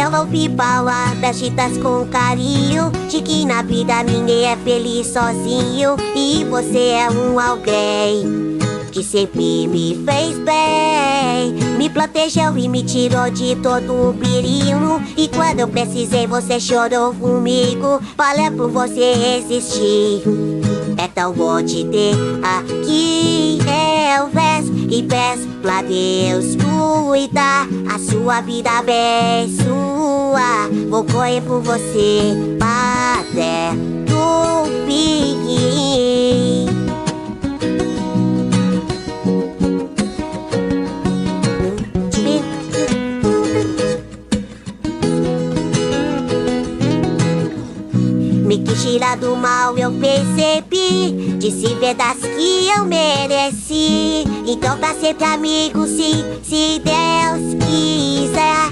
Só ouvi palavras com carinho, de que na vida ninguém é feliz sozinho. E você é um alguém que sempre me fez bem, me protegeu e me tirou de todo o perigo. E quando eu precisei você chorou comigo. Valeu por você existir, é tão bom te ter aqui. Eu peço e peço pra Deus cuidar, a sua vida abençoa. Vou correr por você até o fim. Me quis tirar do mal, eu percebi, disse verdades que eu mereci. Então pra sempre amigo, sim, se Deus quiser.